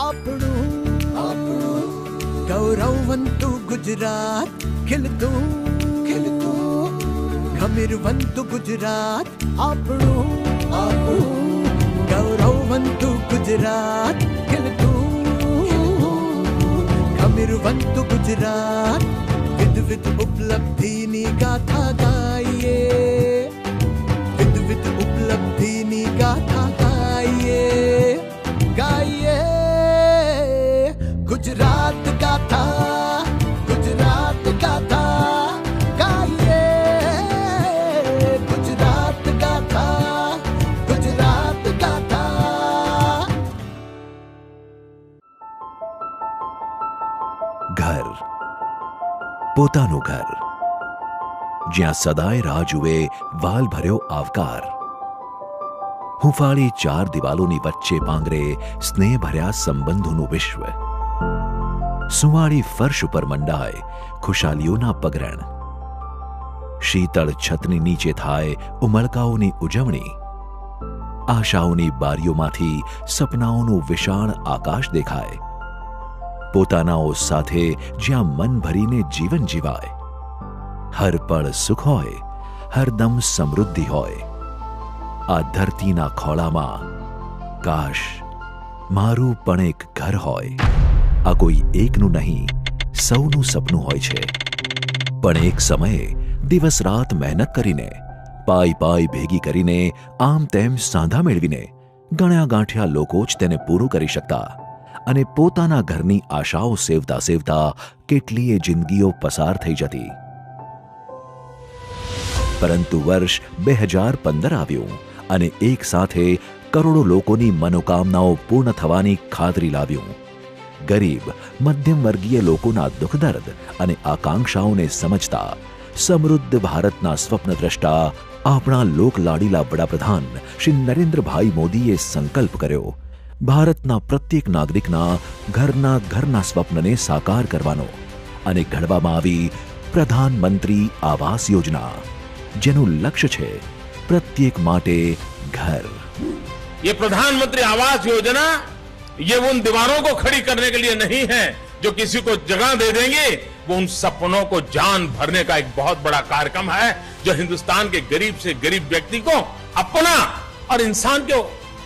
આપણું ગૌરવવંતું ગુજરાત ખીલતું ગમીરવંતું ગુજરાત આપણું ગૌરવવંતું ગુજરાત ખીલતું ગમીરવંતું ગુજરાત વિવિધ ઉપલબ્ધિની ગાથા ગાઈએ વિવિધ ઉપલબ્ધિની ગાથા ગાઈએ ગાઈએ ગુજરાત ગાથા ગુજરાત ગાથા ગાઈએ ગુજરાત ગાથા ગુજરાત ગાથા. ઘર, પોતાનું ઘર, જ્યાં સદાય રાહ જુએ વાલ ભર્યો આવકાર. હુંફાળી 4 દિવાલોની વચ્ચે પાંગરે સ્નેહ ભર્યા સંબંધોનું વિશ્વ. સુવાળી ફર્શ ઉપર મંડાય ખુશાલીઓના પગરણ. શીતળ છતની નીચે થાય ઉમળકાઓની ઉજવણી. આશાઓની બારીઓમાંથી સપનાઓનું વિશાળ આકાશ દેખાય. પોતાનાઓ સાથે જ્યાં મન ભરીને જીવન જીવાય. હર પળ સુખ હોય, હરદમ સમૃદ્ધિ હોય. આ ધરતીના ખોળામાં કાશ મારું પણ એક ઘર હોય. આ કોઈ એકનું નહીં, સૌનું સપનું હોય છે. પણ એક સમયે દિવસ રાત મહેનત કરીને, પાઈ પાઈ ભેગી કરીને, આમ તેમ સાંધા મેળવીને ગણ્યા ગાંઠ્યા લોકો જ તેને પૂરું કરી શકતા અને પોતાના ઘરની આશાઓ સેવતા સેવતા કેટલીય જિંદગીઓ પસાર થઈ જતી. પરંતુ વર્ષ 2015 આવ્યું અને એક સાથે કરોડો લોકોની મનોકામનાઓ પૂર્ણ થવાની ખાતરી લાવ્યું. ગરીબ મધ્યમ વર્ગીય લોકોના દુઃખ દર્દ અને આકાંક્ષાઓને સમજતા સમૃદ્ધ ભારતના સ્વપ્નદ્રષ્ટા આપણા લોકલાડીલા વડાપ્રધાન શ્રી નરેન્દ્રભાઈ મોદીએ સંકલ્પ કર્યો ભારતના પ્રત્યેક નાગરિકના ઘરના સ્વપ્નને સાકાર કરવાનો અને ઘડવામાં આવી પ્રધાનમંત્રી આવાસ યોજના, જેનું લક્ષ્ય છે प्रत्येक माटे घर. ये प्रधानमंत्री आवास योजना ये उन दीवारों को खड़ी करने के लिए नहीं है जो किसी को जगह दे देंगे, वो उन सपनों को जान भरने का एक बहुत बड़ा कार्यक्रम है जो हिंदुस्तान के गरीब से गरीब व्यक्ति को अपना और इंसान को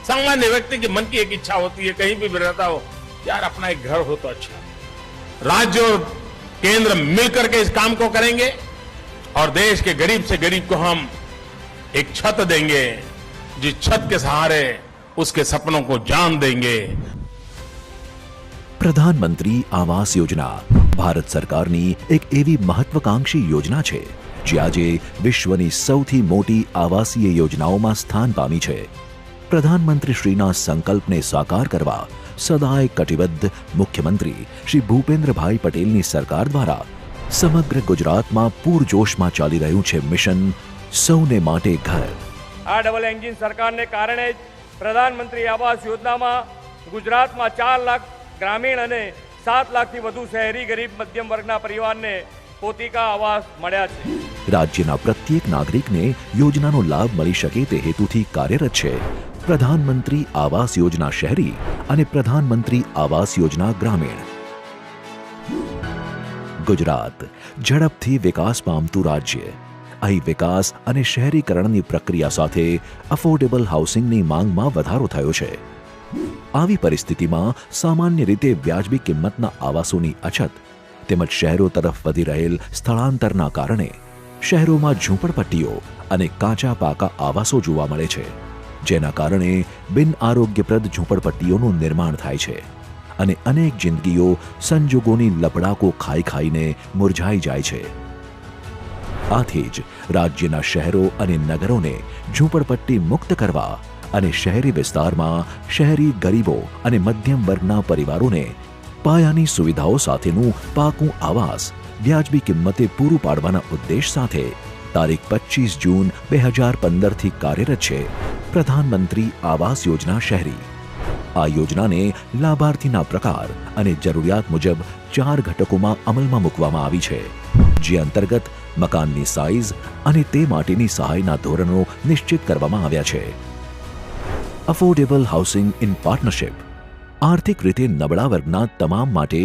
सामान्य व्यक्ति के मन की एक इच्छा होती है कहीं भी रहता हो, यार अपना एक घर हो तो अच्छा. राज्य और केंद्र मिलकर के इस काम को करेंगे और देश के गरीब से गरीब को हम एक छत देंगे, जिस छत के सहारे उसके सपनों को जान देंगे. प्रधानमंत्री आवास योजना भारत सरकारनी एक एवी महत्वाकांक्षी योजना છે જે આજે વિશ્વની સૌથી મોટી આવાસીય યોજનાઓમાં સ્થાન પામી છે. પ્રધાનમંત્રી શ્રીના સંકલ્પને સાકાર કરવા સદાય કટિબદ્ધ મુખ્યમંત્રી શ્રી ભૂપેન્દ્રભાઈ પટેલની સરકાર દ્વારા સમગ્ર ગુજરાતમાં પૂરજોશમાં ચાલી રહ્યું છે મિશન સૌને માટે ઘર. આ ડબલ એન્જિન સરકારને કારણે પ્રધાનમંત્રી આવાસ યોજનામાં ગુજરાતમાં 4 લાખ ગ્રામીણ અને 7 લાખથી વધુ શહેરી ગરીબ મધ્યમ વર્ગના પરિવારને પોતિકા આવાસ મળ્યા છે. રાજ્યના પ્રત્યેક નાગરિકને યોજનાનો લાભ મળી શકે તે હેતુથી કાર્યરત છે પ્રધાનમંત્રી આવાસ યોજના શહેરી અને પ્રધાનમંત્રી આવાસ યોજના ગ્રામીણ. ગુજરાત ઝડપથી વિકાસ પામતું રાજ્ય. અહીં વિકાસ અને શહેરીકરણની પ્રક્રિયા સાથે અફોર્ડેબલ હાઉસિંગની માંગમાં વધારો થયો છે. આવી પરિસ્થિતિમાં સામાન્ય રીતે વ્યાજબી કિંમતના આવાસોની અછત તેમજ શહેરો તરફ વધી રહેલ સ્થળાંતરના કારણે શહેરોમાં ઝૂંપડપટ્ટીઓ અને કાચા પાકા આવાસો જોવા મળે છે, જેના કારણે બિન આરોગ્યપ્રદ ઝૂંપડપટ્ટીઓનું નિર્માણ થાય છે અને અનેક જિંદગીઓ સંજોગોની લપડાકો ખાઈ ખાઈને મુરઝાઈ જાય છે. આથી જ રાજ્યના શહેરો અને નગરોને ઝૂંપડપટ્ટી મુક્ત કરવા અને શહેરી વિસ્તારમાં શહેરી ગરીબો અને મધ્યમ વર્ગના પરિવારોને પાયાની સુવિધાઓ સાથેનું પાકું આવાસ વ્યાજબી કિંમતે પૂરું પાડવાના ઉદ્દેશ સાથે તારીખ 25 જૂન 2015થી કાર્યરત છે પ્રધાનમંત્રી આવાસ યોજના શહેરી. આ યોજનાને લાભાર્થીના પ્રકાર અને જરૂરિયાત મુજબ 4 ઘટકોમાં અમલમાં મૂકવામાં આવી છે, જે અંતર્ગત મકાનની સાઇઝ અને તે માટેની સહાયના ધોરણો નિશ્ચિત કરવામાં આવ્યા છે. અફોર્ડેબલ હાઉસિંગ ઇન પાર્ટનરશિપ, આર્થિક રીતે નબળા વર્ગના તમામ માટે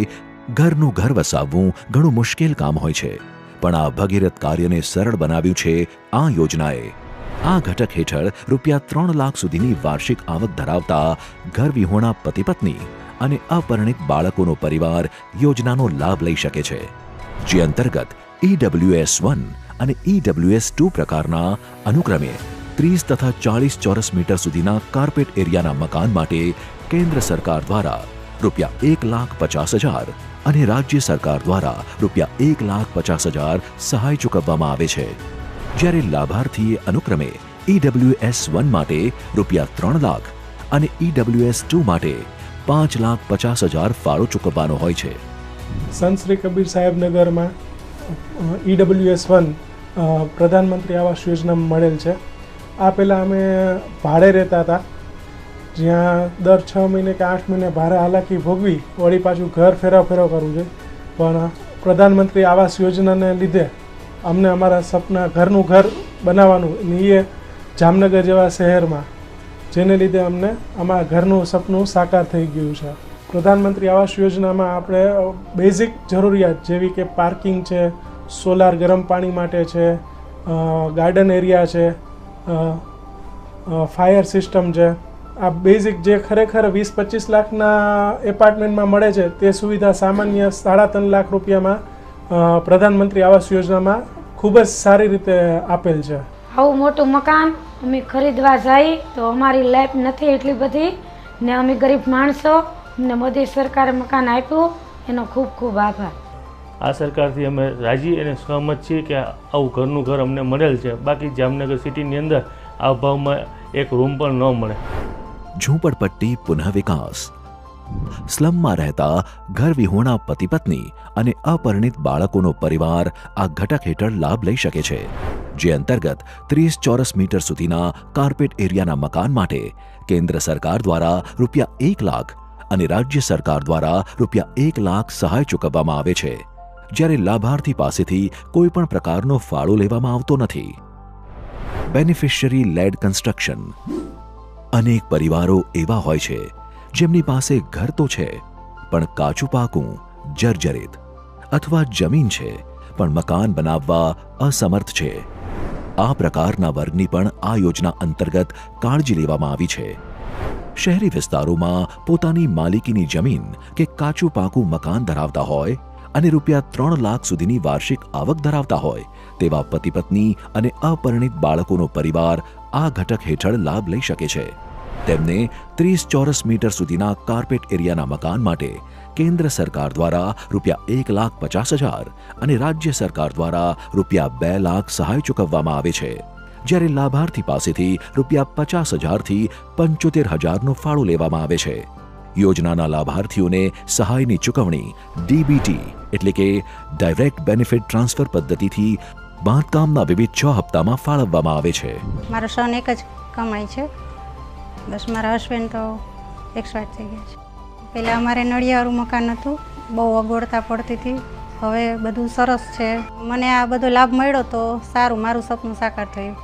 ઘરનું ઘર વસાવવું ઘણું મુશ્કેલ કામ હોય છે, પણ આ ભગીરથ કાર્યને સરળ બનાવ્યું છે આ યોજનાએ. આ ઘટક હેઠળ ₹3 લાખ સુધીની વાર્ષિક આવક ધરાવતા ઘર વિહોણા પતિ પત્ની અને અપરિણિત બાળકોનો પરિવાર યોજનાનો લાભ લઈ શકે છે, જે અંતર્ગત EWS1 અને EWS2 પ્રકારના અનુક્રમે 30 તથા 40 ચોરસ મીટર સુધીના કાર્પેટ એરિયાના મકાન માટે કેન્દ્ર સરકાર દ્વારા ₹1,50,000 અને રાજ્ય સરકાર દ્વારા ₹1,50,000 સહાય ચૂકવવામાં આવે છે, જ્યારે લાભાર્થીએ અનુક્રમે EWS1 માટે ₹3 લાખ અને EWS2 માટે ₹5,50,000 ફાળો ચૂકવવાનો હોય છે. સંત શ્રી કબીર સાહેબ નગરમાં EWS1 પ્રધાનમંત્રી આવાસ યોજનામાં મળેલ છે. આ પહેલાં અમે ભાડે રહેતા હતા, જ્યાં દર 6 મહિને કે 8 મહિને ભાડે હાલાકી ભોગવી વળી પાછું ઘર ફેરવ કરવું છે. પણ પ્રધાનમંત્રી આવાસ યોજનાને લીધે અમને અમારા સપના ઘરનું ઘર બનાવવાનું એ જામનગર જેવા શહેરમાં, જેને લીધે અમને અમારા ઘરનું સપનું સાકાર થઈ ગયું છે. પ્રધાનમંત્રી આવાસ યોજનામાં આપણે બેઝિક જરૂરિયાત જેવી કે પાર્કિંગ છે, સોલાર ગરમ પાણી માટે છે, ગાર્ડન એરિયા છે, ફાયર સિસ્ટમ છે, આ બેઝિક જે ખરેખર 20-25 લાખના એપાર્ટમેન્ટમાં મળે છે તે સુવિધા સામાન્ય 3.5 લાખ રૂપિયામાં પ્રધાનમંત્રી આવાસ યોજનામાં ખૂબ જ સારી રીતે આપેલ છે. આવું મોટું મકાન અમે ખરીદવા જઈએ તો અમારી લાઈફ નથી એટલી બધી, ને અમે ગરીબ માણસો, અમને મોદી સરકારે મકાન આપ્યું એનો ખૂબ ખૂબ આભાર. આ સરકારથી અમે રાજી અને સહમત છીએ કે આવું ઘરનું ઘર અમને મળેલ છે. બાકી જામનગર સિટીની અંદર આ ભાવમાં એક રૂમ પણ ન મળે. ઝૂંપડપટ્ટી પુનઃ વિકાસ. સ્લમમાં રહેતા ઘર વિહોણા પતિ પત્ની અને અપરિણિત બાળકોનો પરિવાર આ ઘટક હેઠળ લાભ લઈ શકે છે, જે અંતર્ગત 30 ચોરસ મીટર સુધીના કાર્પેટ એરિયાના મકાન માટે કેન્દ્ર સરકાર દ્વારા ₹1 લાખ અને રાજ્ય સરકાર દ્વારા ₹1 લાખ સહાય ચૂકવવામાં આવે છે, જ્યારે લાભાર્થી પાસેથી કોઈ પણ પ્રકારનો ફાળો લેવામાં આવતો નથી. Beneficiary lead construction. અનેક પરિવારો એવા હોય છે જેમની પાસે ઘર તો છે પણ કાચું પાકું, જર્જરિત અથવા જમીન છે પણ મકાન બનાવવા અસમર્થ છે. આ પ્રકારના વર્ગની પણ આ યોજના અંતર્ગત કાળજી લેવામાં આવી છે. શહેરી વિસ્તારોમાં પોતાની માલિકીની જમીન કે કાચું પાકું મકાન ધરાવતા હોય અને ₹3 લાખ સુધીની વાર્ષિક આવક ધરાવતા હોય તેવા પતિ પત્ની અને અપરિણિત બાળકોનો પરિવાર આ ઘટક હેઠળ લાભ લઈ શકે છે. તેમને 30 ચોરસ મીટર સુધીના કાર્પેટ એરિયાના મકાન માટે કેન્દ્ર સરકાર દ્વારા ₹1,50,000 અને રાજ્ય સરકાર દ્વારા ₹2 લાખ સહાય ચૂકવવામાં આવે છે, જ્યારે લાભાર્થી પાસેથી ₹50,000 થી 75,000નો ફાળો લેવામાં આવે છે. યોજનાના લાભાર્થીઓને સહાયની ચૂકવણી DBT એટલે કે ડાયરેક્ટ બેનિફિટ ટ્રાન્સફર પદ્ધતિથી બાંધકામના વિવિધ 6 હપ્તામાં ફાળવવામાં આવે છે. મારો સન એક જ કમાય છે, બસ મારા હસબન્ડ તો એક્સપાયર થઈ ગયા છે. પહેલાં અમારે નળિયાવાળું મકાન હતું, બહુ અગવડતા પડતી હતી. હવે બધું સરસ છે. મને આ બધો લાભ મળ્યો તો સારું, મારું સપનું સાકાર થયું.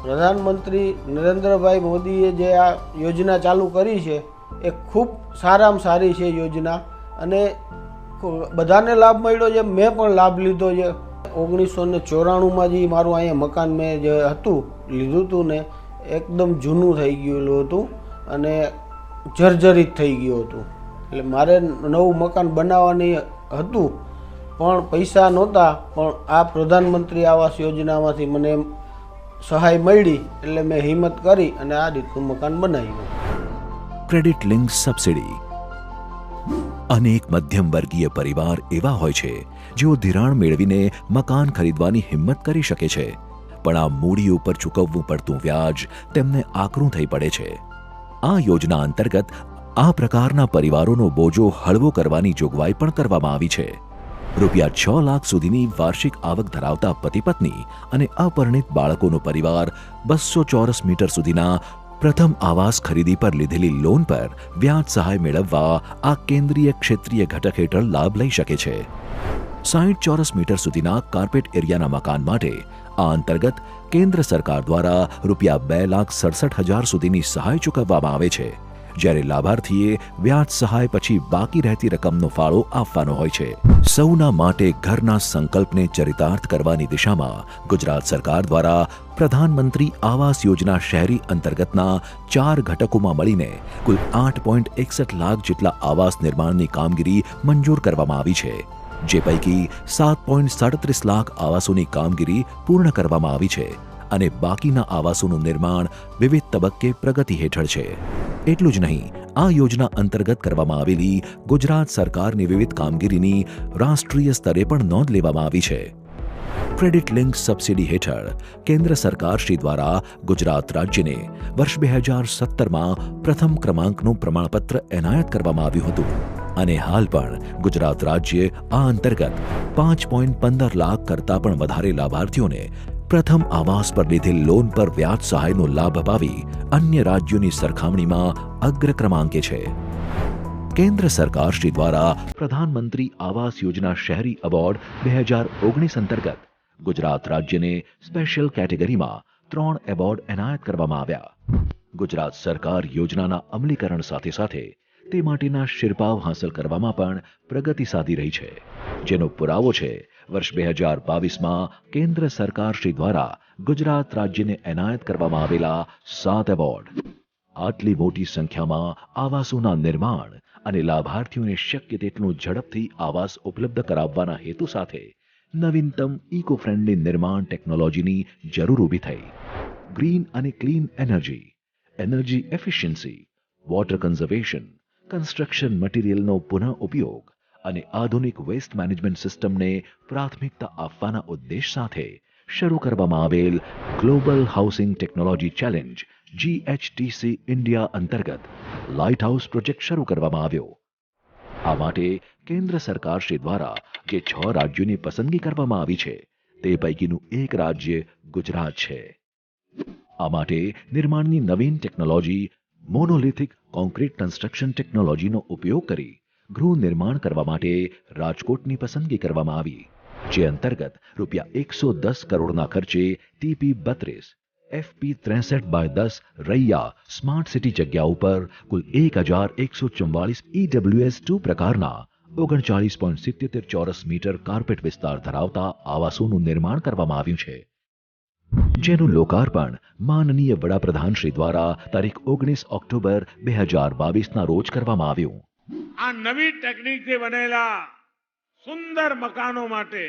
પ્રધાનમંત્રી નરેન્દ્રભાઈ મોદીએ જે આ યોજના ચાલુ કરી છે એ ખૂબ સારામાં સારી છે યોજના, અને બધાને લાભ મળ્યો છે. મેં પણ લાભ લીધો છે. 1994માં જે મારું અહીંયા મકાન મેં જે હતું લીધું હતું ને, એકદમ જૂનું થઈ ગયેલું હતું અને જર્જરિત થઈ ગયું હતું. એટલે મારે નવું મકાન બનાવવાની હતું પણ પૈસા નહોતા. પણ આ પ્રધાનમંત્રી આવાસ યોજનામાંથી મને સહાય મળી એટલે મેં હિંમત કરી અને આ રીતનું મકાન બનાવ્યું. Credit link subsidy. અનેક મધ્યમ વર્ગીય પરિવાર એવા હોય છે જેઓ ધિરાણ મેળવીને મકાન ખરીદવાની હિંમત કરી શકે છે, પણ આ મૂડી ઉપર ચૂકવવું પડતું વ્યાજ તેમને આકરું થઈ પડે છે. આ યોજના અંતર્ગત આ પ્રકારના પરિવારોનો બોજો હળવો કરવાની જોગવાઈ પણ કરવામાં આવી છે. ₹6 લાખ સુધીની વાર્ષિક આવક ધરાવતા પતિ પત્ની અને અપરિણિત બાળકોનો પરિવાર 200 ચોરસ મીટર સુધીના પ્રથમ આવાસ ખરીદી પર લીધેલી લોન પર વ્યાજ સહાય મેળવવા આ કેન્દ્રીય ક્ષેત્રીય ઘટક હેઠળ લાભ લઈ શકે છે. 60 ચોરસ મીટર સુધીના કાર્પેટ એરિયાના મકાન માટે આ અંતર્ગત કેન્દ્ર સરકાર દ્વારા ₹2,67,000 સુધીની સહાય ચૂકવવામાં આવે છે, જ્યારે લાભાર્થીએ વ્યાજ સહાય પછી બાકી રહેતી રકમનો ફાળો આપવાનો હોય છે. સૌના માટે ઘરના સંકલ્પને ચરિતાર્થ કરવાની દિશામાં ગુજરાત સરકાર દ્વારા પ્રધાનમંત્રી આવાસ યોજના શહેરી અંતર્ગતના 4 ઘટકોમાં મળીને કુલ 8.61 લાખ જેટલા આવાસ નિર્માણની કામગીરી મંજૂર કરવામાં આવી છે, જે પૈકી 7.37 લાખ આવાસોની કામગીરી પૂર્ણ કરવામાં આવી છે અને બાકીના આવાસોનું નિર્માણ વિવિધ તબક્કે પ્રગતિ હેઠળ છે. એટલું જ નહીં, આ યોજના અંતર્ગત કરવામાં આવેલી ગુજરાત સરકારની વિવિધ કામગીરીની રાષ્ટ્રીય સ્તરે પણ નોંધ લેવામાં આવી છે. ક્રેડિટ લિંક સબસિડી હેઠળ કેન્દ્ર સરકાર શ્રી દ્વારા ગુજરાત રાજ્યને વર્ષ 2017માં પ્રથમ ક્રમાંકનું પ્રમાણપત્ર એનાયત કરવામાં આવ્યું હતું અને હાલ પણ ગુજરાત રાજ્ય આ અંતર્ગત 5.15 લાખ કરતાં પણ વધારે લાભાર્થીઓને પ્રથમ આવાસ પર લીધેલ લોન પર વ્યાજ સહાયનો લાભ અપાવી અન્ય રાજ્યોની સરખામણીમાં અગ્ર ક્રમાંકે છે. કેન્દ્ર સરકાર શ્રી દ્વારા પ્રધાનમંત્રી આવાસ યોજના શહેરી એવોર્ડ 2019 અંતર્ગત ગુજરાત રાજ્યને સ્પેશિયલ કેટેગરીમાં 3 એવોર્ડ એનાયત કરવામાં આવ્યા. ગુજરાત સરકાર યોજનાના અમલીકરણ સાથે સાથે તે માટેના શિરપાવ હાંસલ કરવામાં પણ પ્રગતિ સાધી રહી છે, જેનો પુરાવો છે વર્ષ 2022માં કેન્દ્ર સરકાર શ્રી દ્વારા ગુજરાત રાજ્યને એનાયત કરવામાં આવેલા 7 એવોર્ડ. આટલી મોટી સંખ્યામાં આવાસોના નિર્માણ અને લાભાર્થીઓને શક્ય તેટલું ઝડપથી આવાસ ઉપલબ્ધ કરાવવાના હેતુ સાથે નવીનતમ ઇકો ફ્રેન્ડલી નિર્માણ ટેકનોલોજીની જરૂર ઊભી થઈ. ગ્રીન અને clean energy, energy efficiency, water conservation, construction મટીરિયલનો પુનઃ ઉપયોગ અને આધુનિક વેસ્ટ મેનેજમેન્ટ સિસ્ટમને પ્રાથમિકતા આપવાના ઉદ્દેશ સાથે શરૂ કરવામાં આવેલ global housing technology challenge GHTC India અંતર્ગત લાઇટ હાઉસ પ્રોજેક્ટ શરૂ કરવામાં આવ્યો. આ માટે કેન્દ્ર સરકાર શ્રી દ્વારા જે 6 રાજ્યોની પસંદગી કરવામાં આવી છે તે પૈકીનું એક રાજ્ય ગુજરાત છે. આ માટે નિર્માણની નવીન ટેકનોલોજી મોનોલિથિક કોન્ક્રીટ કન્સ્ટ્રક્શન ટેકનોલોજીનો ઉપયોગ કરી ગૃહ નિર્માણ કરવા માટે રાજકોટની પસંદગી કરવામાં આવી, જે અંતર્ગત ₹110 કરોડના ખર્ચે TP32 FP63/10 Raiya smart city જગ્યા ઉપર કુલ 1144 EWS2 પ્રકારના 39.77 ચોરસ મીટર કાર્પેટ વિસ્તાર ધરાવતા આવાસોનું નિર્માણ કરવામાં આવ્યું છે, જેનું લોકાર્પણ માનનીય વડાપ્રધાન શ્રી દ્વારા તારીખ 19 ઓક્ટોબર 2022ના રોજ કરવામાં આવ્યું. આ નવી ટેકનિકથી બનેલા સુંદર મકાનો માટે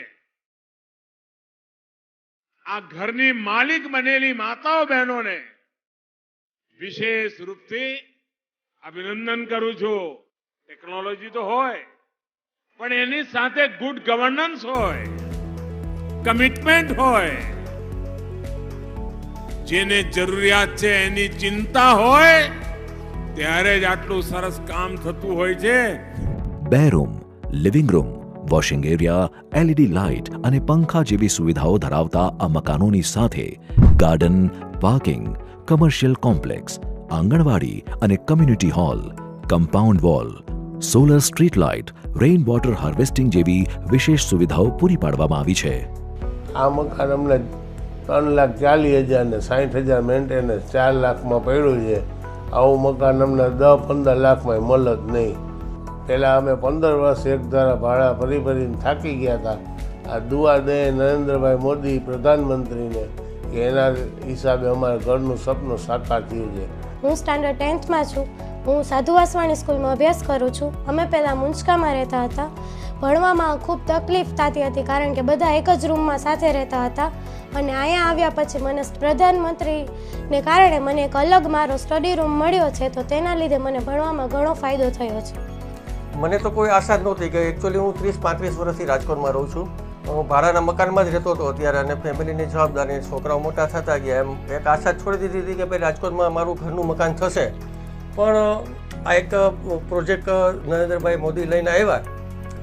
આ ઘરની માલિક બનેલી માતાઓ બહેનોને વિશેષ રૂપથી અભિનંદન કરું છું. ટેકનોલોજી તો હોય પણ એની સાથે ગુડ ગવર્નન્સ હોય, કમિટમેન્ટ હોય, જેને જરૂરિયાત છે એની ચિંતા હોય, ત્યારે જ આટલું સરસ કામ થતું હોય છે. 2 room, living room, washing area, LED light અને પંખા જેવી સુવિધાઓ ધરાવતા આ મકાનોની સાથે garden, parking, commercial complex, anganwadi અને community hall, compound wall, solar street light, rain water harvesting જેવી વિશેષ સુવિધાઓ પૂરી પાડવામાં આવી છે. આ મકાન અમને 3,40,000 ને 60,000 મેન્ટેનન્સ 4 લાખમાં પડ્યું છે. આવું મકાન અમને 10-15 લાખમાં મળે જ નહીં. પહેલાં અમે 15 વર્ષ એક ધારા ભાડા ભરીને થાકી ગયા હતા. આ દુઆ દે નરેન્દ્રભાઈ મોદી પ્રધાનમંત્રીને કે એના હિસાબે અમારા ઘરનું સપનું સાકાર થયું છે. હું સ્ટાન્ડર્ડ 10થમાં છું. હું સાધુ વાસવાણી સ્કૂલમાં અભ્યાસ કરું છું. અમે પહેલાં મુંચકામાં રહેતા હતા. ભણવામાં ખૂબ તકલીફ થતી હતી કારણ કે બધા એક જ રૂમમાં સાથે રહેતા હતા અને અહીંયા આવ્યા પછી મને પ્રધાનમંત્રીને કારણે મને એક અલગ મારો સ્ટડી રૂમ મળ્યો છે, તો તેના લીધે મને ભણવામાં ઘણો ફાયદો થયો છે. મને તો કોઈ આશા જ નહોતી કે એકચ્યુઅલી હું 30-35 વર્ષથી રાજકોટમાં રહું છું. હું ભાડાના મકાનમાં જ રહેતો હતો અત્યારે અને ફેમિલીની જવાબદારી, છોકરાઓ મોટા થતા ગયા, એમ એક આશા છોડી દીધી હતી કે ભાઈ રાજકોટમાં મારું ઘરનું મકાન થશે. પણ આ એક પ્રોજેક્ટ નરેન્દ્રભાઈ મોદી લઈને આવ્યા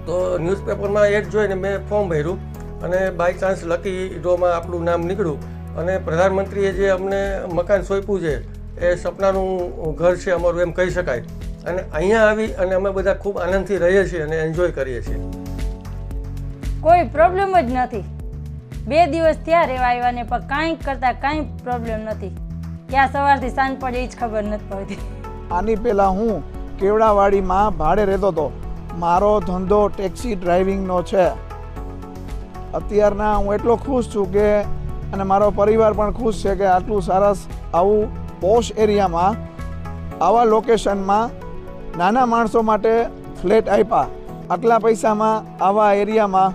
તો ન્યૂઝપેપરમાં એડ જોઈને મેં ફોર્મ ભર્યું અને બાય ચાન્સ લકી ડ્રોમાં આપણું નામ નીકળ્યું અને પ્રધાનમંત્રીએ જે અમને મકાન સોંપ્યું છે એ સપનાનું ઘર છે અમારું એમ કહી શકાય. અને અહીંયા આવી અને અમે બધા ખૂબ આનંદથી રહીએ છીએ અને એન્જોય કરીએ છીએ. કોઈ પ્રોબ્લેમ જ નથી. 2 દિવસ ત્યાં રહેવા આવ્યા ને પણ કાંઈ કરતાં કાંઈ પ્રોબ્લેમ નથી. ક્યાં સવારથી સાંજ પડે એ જ ખબર નથી પડતી. આની પહેલાં હું કેવડાવાડીમાં ભાડે રહેતો હતો. મારો ધંધો ટેક્સી ડ્રાઇવિંગનો છે. અત્યારના હું એટલો ખુશ છું કે અને મારો પરિવાર પણ ખુશ છે કે આટલું સરસ આવું પોશ એરિયામાં આવા લોકેશનમાં નાના માણસો માટે ફ્લેટ આપ્યા આટલા પૈસામાં આવા એરિયામાં.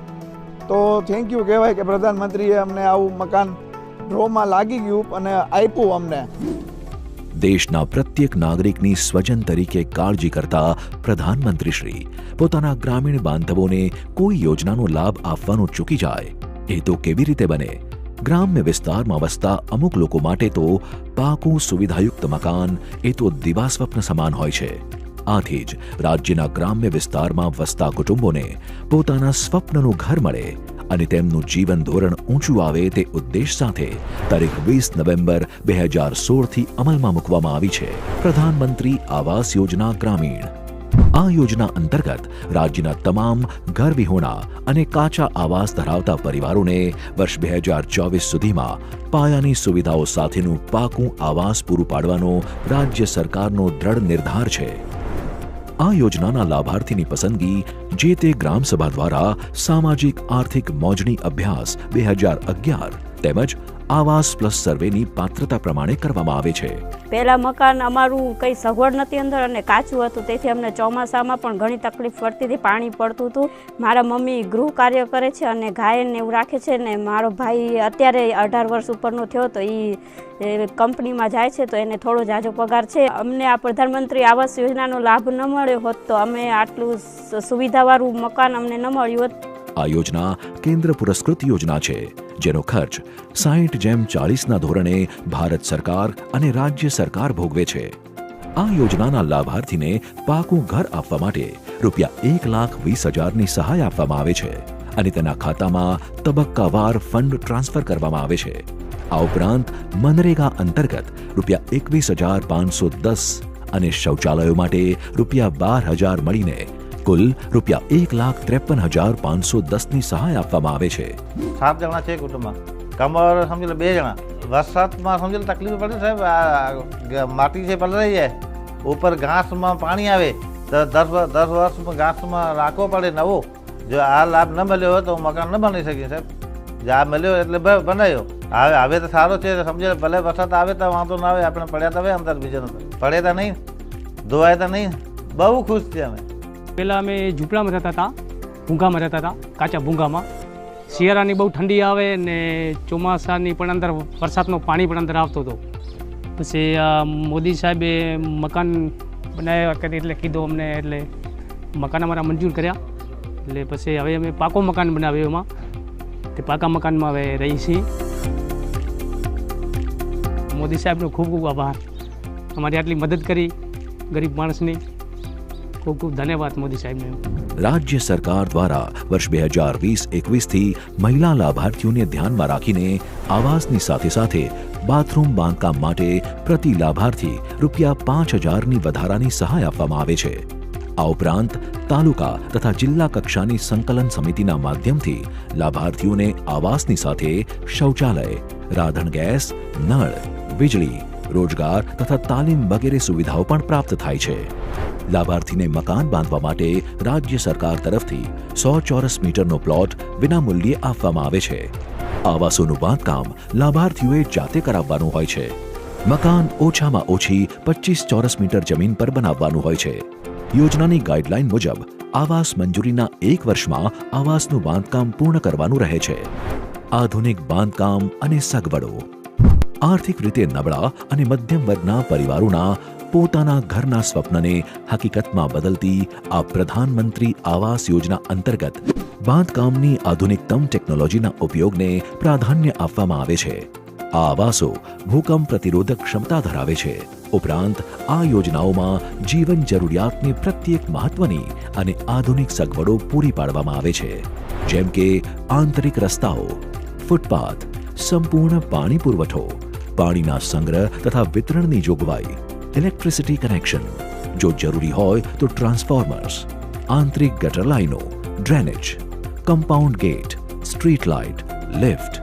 તો થેન્ક યુ કહેવાય કે પ્રધાનમંત્રીએ અમને આવું મકાન ડ્રોમાં લાગી ગયું અને આપ્યું અમને. દેશના પ્રત્યેક નાગરિકની સ્વજન તરીકે કાળજી કરતા પ્રધાનમંત્રીશ્રી પોતાના ગ્રામીણ બાંધવોને કોઈ યોજનાનો લાભ આપવાનું ચૂકી જાય એ તો કેવી રીતે બને? ગ્રામ્ય વિસ્તારમાં વસતા અમુક લોકો માટે તો પાકું સુવિધાયુક્ત મકાન એ તો દિવાસ્વપ્ન સમાન હોય છે. આથી જ રાજ્યના ગ્રામ્ય વિસ્તારમાં વસતા કુટુંબોને પોતાના સ્વપ્નનું ઘર મળે અને તેમનું જીવન ધોરણ ઊંચું આવે તે ઉદ્દેશ સાથે તારીખ 20 નવેમ્બર 2016થી અમલમાં મૂકવામાં આવી છે પ્રધાનમંત્રી આવાસ યોજના ગ્રામીણ. આ યોજના અંતર્ગત રાજ્યના તમામ ઘર વિહોણા અને કાચા આવાસ ધરાવતા પરિવારોને વર્ષ 2024 સુધીમાં પાયાની સુવિધાઓ સાથેનું પાકું આવાસ પૂરું પાડવાનો રાજ્ય સરકારનો દ્રઢ નિર્ધાર છે. આ યોજનાના લાભાર્થીની પસંદગી જે તે ગ્રામસભા દ્વારા સામાજિક આર્થિક મોજણી અભ્યાસ 2011 તેમજ આવાસ પ્લસ સર્વેની પાત્રતા પ્રમાણે કરવામાં આવે છે. પહેલા મકાન અમારું કંઈ સગવડ નથી અંદર અને કાચું હતું, તેથી અમને ચોમાસામાં પણ ઘણી તકલીફ પડતી હતી, પાણી પડતું હતું. મારા મમ્મી ગૃહ કાર્ય કરે છે અને ગાયને એવું રાખે છે ને મારો ભાઈ અત્યારે 18 વર્ષ ઉપરનો થયો તો એ કંપનીમાં જાય છે તો એને થોડો જાજો પગાર છે. અમને આ પ્રધાનમંત્રી આવાસ યોજનાનો લાભ ન મળ્યો હોત તો અમે આટલું સુવિધાવાળું મકાન અમને ન મળ્યું હોત. આ યોજના કેન્દ્ર પુરસ્કૃત યોજના છે જેનો ખર્ચ 60:40ના ધોરણે ભારત સરકાર અને રાજ્ય સરકાર ભોગવે છે. આ યોજનાના લાભાર્થીને પાકું ઘર આપવા માટે ₹1,20,000ની સહાય આપવામાં આવે છે અને તેના ખાતામાં તબક્કાવાર ફંડ ટ્રાન્સફર કરવામાં આવે છે. આ ઉપરાંત મનરેગા અંતર્ગત ₹21,510 અને શૌચાલયો માટે ₹12,000 મળીને કુલ ₹1,53,510ની સહાય આપવામાં આવે છે. 7 જણા છે કુટુંબમાં, કમર સમજી લો 2 જણા. વરસાદમાં સમજી લો તકલીફ પડે સાહેબ, માટી છે પલળાઈ જાય, ઉપર ઘાસમાં પાણી આવે તો 10 વર્ષમાં ઘાસમાં રાખવો પડે નવો. જો આ લાભ ન મળ્યો હોય તો મકાન ન બની શકે સાહેબ. જે આ મળ્યો એટલે બનાવ્યો. હવે તો સારો છે, સમજી લો ભલે વરસાદ આવે તો વાંધો ના આવે, આપણે પડ્યા તો અંદર બીજાનો પડ્યા તો નહીં, ધોવાય તો નહીં. બહુ ખુશ છે અમે. પહેલાં અમે ઝૂંપડામાં રહેતા હતા, ભૂંગામાં રહેતા હતા, કાચા ભૂંગામાં. શિયાળાની બહુ ઠંડી આવે ને ચોમાસાની પણ અંદર વરસાદનું પાણી પણ અંદર આવતો હતો. પછી મોદી સાહેબે મકાન બનાવ્યા કરી એટલે કીધું અમને, એટલે મકાન અમારા મંજૂર કર્યા. એટલે પછી હવે અમે પાકો મકાન બનાવ્યો એમાં, તે પાકા મકાનમાં હવે રહી છીએ. મોદી સાહેબનો ખૂબ ખૂબ આભાર, અમારી આટલી મદદ કરી ગરીબ માણસની. ખૂબ ખૂબ ધન્યવાદ મોદી સાહેબને. રાજ્ય સરકાર દ્વારા વર્ષ 2020-21થી મહિલા લાભાર્થીઓને ધ્યાનમાં રાખીને આવાસની સાથે સાથે બાથરૂમ બાંધકામ માટે પ્રતિ લાભાર્થી ₹5,000ની વધારાની સહાય આપવામાં આવે છે. આ ઉપરાંત તાલુકા તથા જિલ્લા કક્ષાની સંકલન સમિતિના માધ્યમથી લાભાર્થીઓને આવાસની સાથે શૌચાલય, રાંધણ ગેસ, નળ, વીજળી, રોજગાર તથા તાલીમ વગેરે સુવિધાઓ પણ પ્રાપ્ત થાય છે. લાભાર્થીને મકાન બાંધવા માટે રાજ્ય સરકાર તરફથી 100 ચોરસ મીટરનો પ્લોટ વિનામૂલ્યે આપવામાં આવે છે. આવાસોનું બાંધકામ લાભાર્થીઓએ જાતે કરાવવાનું હોય છે. મકાન ઓછામાં ઓછી 25 ચોરસ મીટર જમીન પર બનાવવાનું હોય છે. યોજનાની ગાઈડલાઈન મુજબ આવાસ મંજૂરીના 1 વર્ષમાં આવાસનું બાંધકામ પૂર્ણ કરવાનું રહે છે. આધુનિક બાંધકામ અને સગવડો. આર્થિક રીતે નબળા અને મધ્યમ વર્ગના પરિવારોના પોતાના ઘરના સ્વપ્નને હકીકતમાં બદલતી આ પ્રધાનમંત્રી આવાસ યોજના અંતર્ગત બાંધકામની આધુનિકતમ ટેકનોલોજીના ઉપયોગને પ્રાધાન્ય આપવામાં આવે છે. આ આવાસો ભૂકંપ પ્રતિરોધક ક્ષમતા ધરાવે છે. ઉપરાંત આ યોજનાઓમાં જીવન જરૂરિયાતની પ્રત્યેક મહત્વની અને આધુનિક સગવડો પૂરી પાડવામાં આવે છે, જેમ કે આંતરિક રસ્તાઓ, ફૂટપાથ, સંપૂર્ણ પાણી પુરવઠો, પાણીના સંગ્રહ તથા વિતરણની જોગવાઈ, ઇલેક્ટ્રિસિટી કનેક્શન, જો જરૂરી હોય તો ટ્રાન્સફોર્મર્સ, આંતરિક ગટર લાઈનો, drainage, compound gate, street light, lift,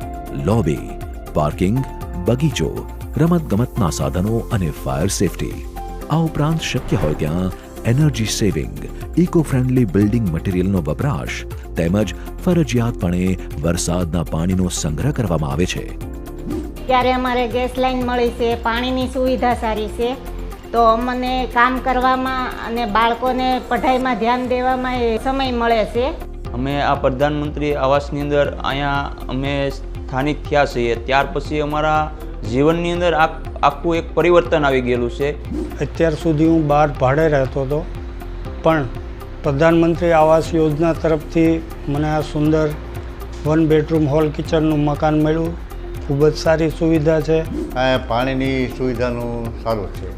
lobby, parking, બગીચો, રમતગમતના સાધનો અને ફાયર સેફટી. આ ઉપરાંત શક્ય હોય ત્યાં energy saving, eco friendly building મટીરિયલનો વપરાશ તેમજ ફરજિયાતપણે વરસાદના પાણીનો સંગ્રહ કરવામાં આવે છે. ત્યારે અમારે ગેસ લાઈન મળી છે, પાણીની સુવિધા સારી છે, તો અમને કામ કરવામાં અને બાળકોને પઢાઈમાં ધ્યાન દેવામાં એ સમય મળે છે. અમે આ પ્રધાનમંત્રી આવાસની અંદર અહીંયા અમે સ્થાનિક થયા છીએ, ત્યાર પછી અમારા જીવનની અંદર આખું એક પરિવર્તન આવી ગયેલું છે. અત્યાર સુધી હું બહાર ભાડે રહેતો હતો, પણ પ્રધાનમંત્રી આવાસ યોજના તરફથી મને આ સુંદર 1 બેડરૂમ હોલ કિચનનું મકાન મળ્યું. ખૂબ જ સારી સુવિધા છે. પાણીની સુવિધાનું સારું છે,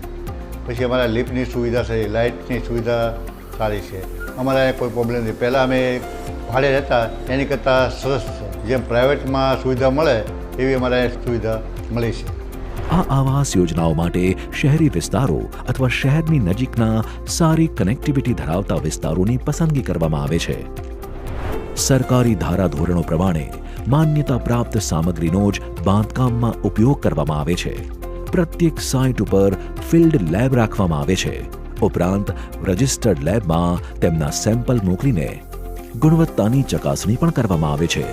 પછી અમારા લિફ્ટની સુવિધા છે, લાઇટની સુવિધા સારી છે. અમારે કોઈ પ્રોબ્લેમ નથી. પહેલાં અમે ભાડે રહેતા એની કરતાં સરસ છે. જેમ પ્રાઇવેટમાં સુવિધા મળે એવી અમારે સુવિધા મળી છે. આ આવાસ યોજનાઓ માટે શહેરી વિસ્તારો અથવા શહેરની નજીકના સારી કનેક્ટિવિટી ધરાવતા વિસ્તારોની પસંદગી કરવામાં આવે છે. સરકારી ધારાધોરણો પ્રમાણે માન્યતા પ્રાપ્ત સામગ્રીનો જ બાંધકામમાં ઉપયોગ કરવામાં આવે છે. પ્રત્યેક સાઇટ ઉપર ફિલ્ડ લેબ રાખવામાં આવે છે. ઉપરાંત રજિસ્ટર્ડ લેબમાં તેમના સેમ્પલ મોકલીને ગુણવત્તાની ચકાસણી પણ કરવામાં આવે છે.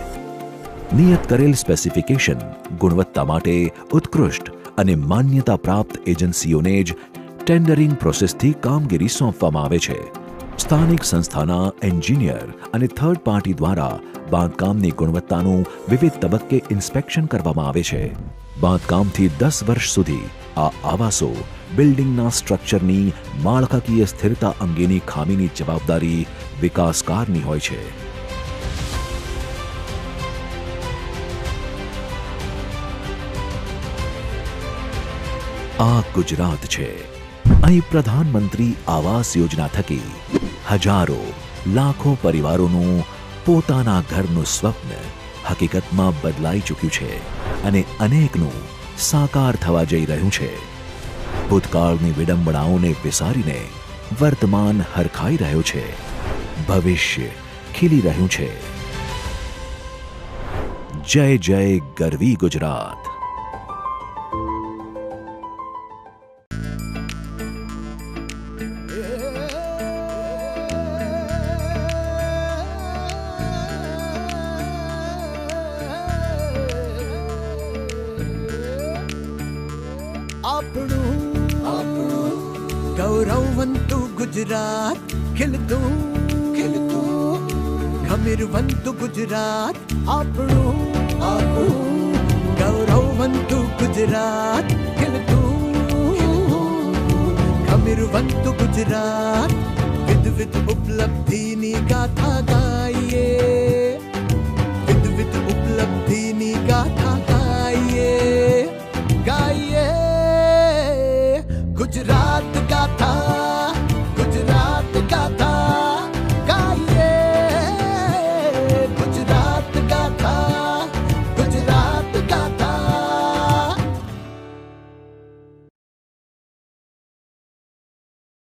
નિયત કરેલ સ્પેસિફિકેશન, ગુણવત્તા માટે ઉત્કૃષ્ટ અને માન્યતા પ્રાપ્ત એજન્સીઓને જ ટેન્ડરિંગ પ્રોસેસથી કામગીરી સોંપવામાં આવે છે. સ્થાનિક સંસ્થાના એન્જિનિયર અને થર્ડ પાર્ટી દ્વારા બાંધકામની ગુણવત્તાનું વિવિધ તબક્કે ઇન્સ્પેક્શન કરવામાં આવે છે. બાંધકામથી 10 વર્ષ સુધી આ આવાસો બિલ્ડિંગના સ્ટ્રક્ચરની માળખાકીય સ્થિરતા અંગેની ખામીની જવાબદારી વિકાસકારની હોય છે. આ ગુજરાત છે. અહીં પ્રધાનમંત્રી આવાસ યોજના થકી હજારો લાખો પરિવારોનું પોતાના ઘરનું સ્વપ્ન હકીકતમાં બદલાઈ ચૂક્યું છે અને અનેકનું સાકાર થવા જઈ રહ્યું છે. ભૂતકાળની વિડંબણાઓને વિસારીને વર્તમાન હરખાઈ રહ્યો છે. ભવિષ્ય ખીલી રહ્યું છે. જય જય ગરવી ગુજરાત. गौरववंतु गुजरात खिलतुं खमीरवंतु गुजरात આપણું ગૌરવવંતુ ગુજરાત ખિલતું ખમીરવંતુ ગુજરાત વિધ વિધ ઉપલબ્ધિની ગાથા ગાઈએ.